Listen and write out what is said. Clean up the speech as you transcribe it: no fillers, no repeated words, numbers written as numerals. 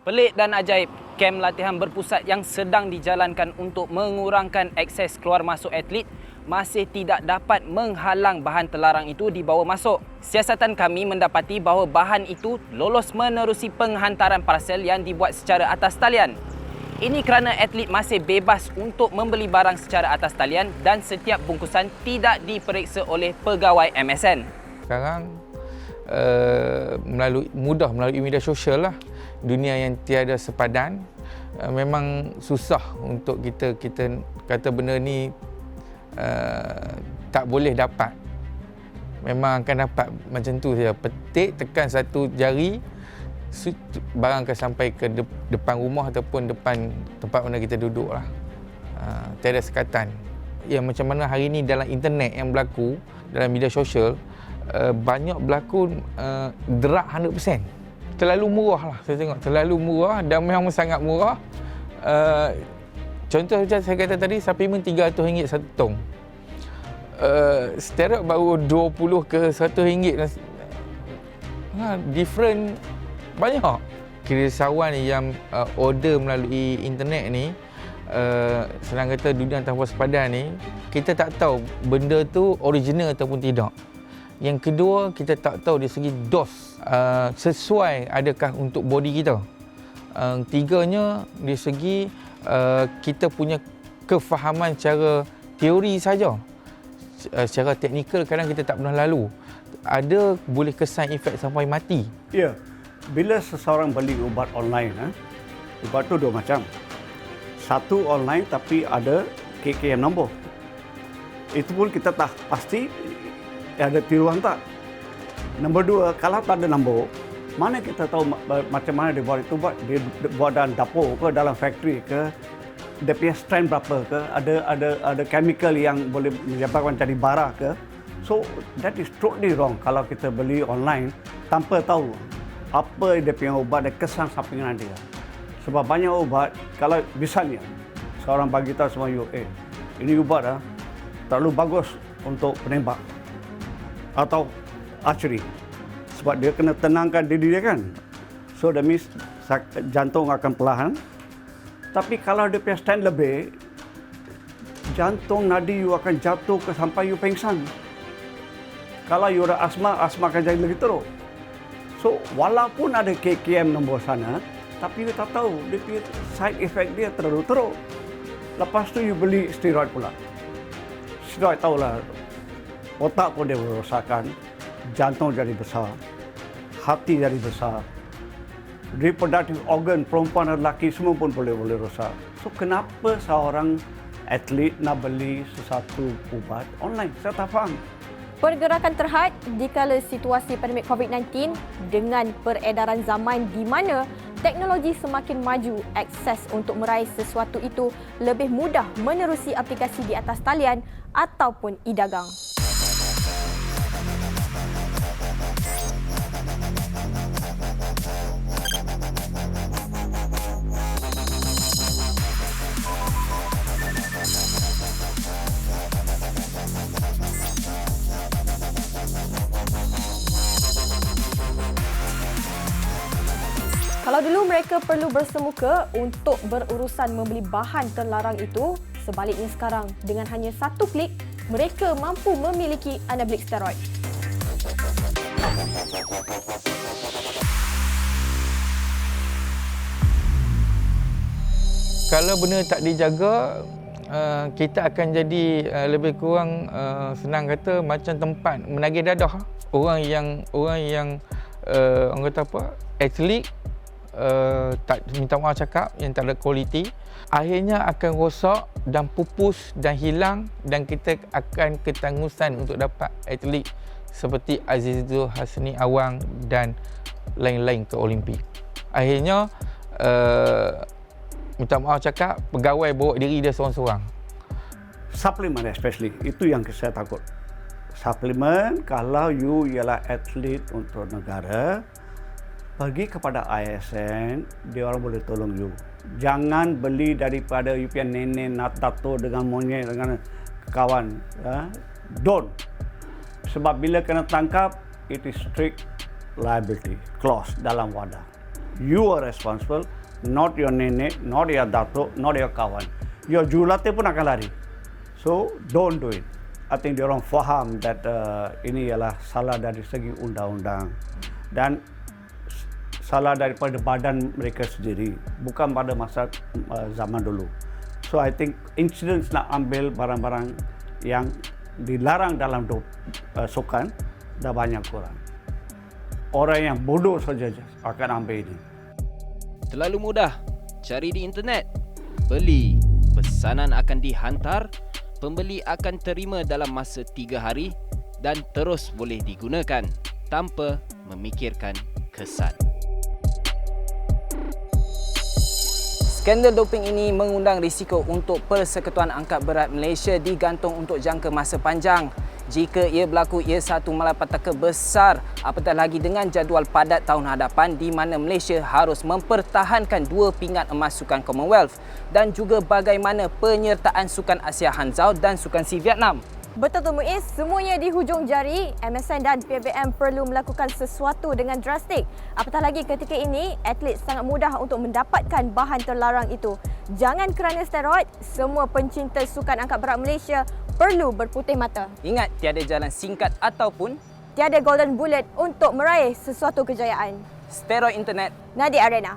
Pelik dan ajaib, kem latihan berpusat yang sedang dijalankan untuk mengurangkan akses keluar masuk atlet masih tidak dapat menghalang bahan terlarang itu dibawa masuk. Siasatan kami mendapati bahawa bahan itu lolos menerusi penghantaran parcel yang dibuat secara atas talian. Ini kerana atlet masih bebas untuk membeli barang secara atas talian dan setiap bungkusan tidak diperiksa oleh pegawai MSN. Sekarang mudah melalui media sosial lah. Dunia yang tiada sepadan, memang susah untuk kita kata benda ni tak boleh dapat. Memang akan dapat macam tu saja. Petik, tekan satu jari, barang akan sampai ke depan rumah ataupun depan tempat mana kita duduk lah. Tiada sekatan. Ya, macam mana hari ni dalam internet yang berlaku, dalam media sosial, banyak berlaku derak 100%. Terlalu murah lah, saya tengok. Terlalu murah dan memang sangat murah. Contoh macam saya kata tadi, supplement RM300 satu tong. Steroid baru RM20 ke RM100. Different banyak. Kerisauan yang order melalui internet ni, senang kata dunia tanpa sepadan ni, kita tak tahu benda tu original ataupun tidak. Yang kedua, kita tak tahu dari segi dos sesuai adakah untuk body kita. Tiganya, dari segi kita punya kefahaman secara teori saja. Secara teknikal kadang kita tak pernah lalu. Ada boleh kesan efek sampai mati. Ya, bila seseorang beli ubat online, ubat tu dua macam. Satu online tapi ada KKM nombor. Itu pun kita tak pasti ada tiruan tak. Nombor dua, kalau tak ada nombor, mana kita tahu macam mana dia buat itu, dia buat dalam dapur ke, dalam factory ke, dia punya strength berapa ke, ada chemical yang boleh menyebabkan jadi bara ke. So that is totally wrong kalau kita beli online tanpa tahu apa dia punya ubat dan kesan sampingan dia. Sebab banyak ubat, kalau misalnya seorang bagi tahu semua you, ini ubat terlalu bagus untuk penembak atau archery, sebab dia kena tenangkan diri dia kan. So that means jantung akan perlahan. Tapi kalau dia punya stand lebih, jantung nadi you akan jatuh ke sampai you pingsan. Kalau you ada asma akan jadi lagi teruk. So walaupun ada KKM nombor sana, tapi you tak tahu dia punya side effect dia terlalu teruk. Lepas tu you beli steroid pula. Steroid tahulah, otak pun dia merosakkan, jantung jadi besar, hati jadi besar, reproductive organ perempuan dan lelaki semua pun boleh rosak. So kenapa seorang atlet nak beli sesuatu ubat online? Saya tak faham. Pergerakan terhad dikala situasi pandemik COVID-19 dengan peredaran zaman di mana teknologi semakin maju, akses untuk meraih sesuatu itu lebih mudah menerusi aplikasi di atas talian ataupun e-dagang. Kalau dulu mereka perlu bersemuka untuk berurusan membeli bahan terlarang itu, sebaliknya sekarang dengan hanya satu klik, mereka mampu memiliki anablik steroid. Kalau benda tak dijaga, kita akan jadi lebih kurang senang kata macam tempat menagih dadah. Orang yang orang kata apa, atlet tak minta maaf cakap yang tak ada kualiti, akhirnya akan rosak dan pupus dan hilang, dan kita akan ketanggusan untuk dapat atlet seperti Azizul Hasni Awang dan lain-lain ke Olimpik. Akhirnya minta maaf cakap, pegawai bawa diri dia seorang-seorang. Suplemen especially, itu yang saya takut. Suplemen, kalau you ialah atlet untuk negara, pergi kepada ISN, dia orang boleh tolong you. Jangan beli daripada you punya nenek nak tato dengan monyet, dengan kawan. Don't. Sebab bila kena tangkap, it is strict liability clause dalam WADA. You are responsible, not your nenek, not your datuk, not your kawan. Your jurulatih pun akan lari. So, don't do it. I think diorang faham that ini ialah salah dari segi undang-undang dan salah daripada badan mereka sendiri, bukan pada masa zaman dulu. So, I think incidents nak ambil barang-barang yang dilarang dalam sukan dah banyak kurang. Orang yang bodoh saja akan ambil ini. Terlalu mudah. Cari di internet. Beli. Pesanan akan dihantar. Pembeli akan terima dalam masa 3 hari dan terus boleh digunakan tanpa memikirkan kesan. Skandal doping ini mengundang risiko untuk Persekutuan Angkat Berat Malaysia digantung untuk jangka masa panjang. Jika ia berlaku, ia satu malapetaka besar, apatah lagi dengan jadual padat tahun hadapan di mana Malaysia harus mempertahankan 2 pingat emas Sukan Commonwealth dan juga bagaimana penyertaan Sukan Asia Hanzhou dan Sukan SEA Vietnam. Betul tu Muiz, semuanya di hujung jari. MSN dan PBM perlu melakukan sesuatu dengan drastik. Apatah lagi ketika ini, atlet sangat mudah untuk mendapatkan bahan terlarang itu. Jangan kerana steroid, semua pencinta Sukan Angkat Berat Malaysia perlu berputih mata. Ingat, tiada jalan singkat ataupun Tiada golden bullet untuk meraih sesuatu kejayaan. steroid internet. Nadia Arena.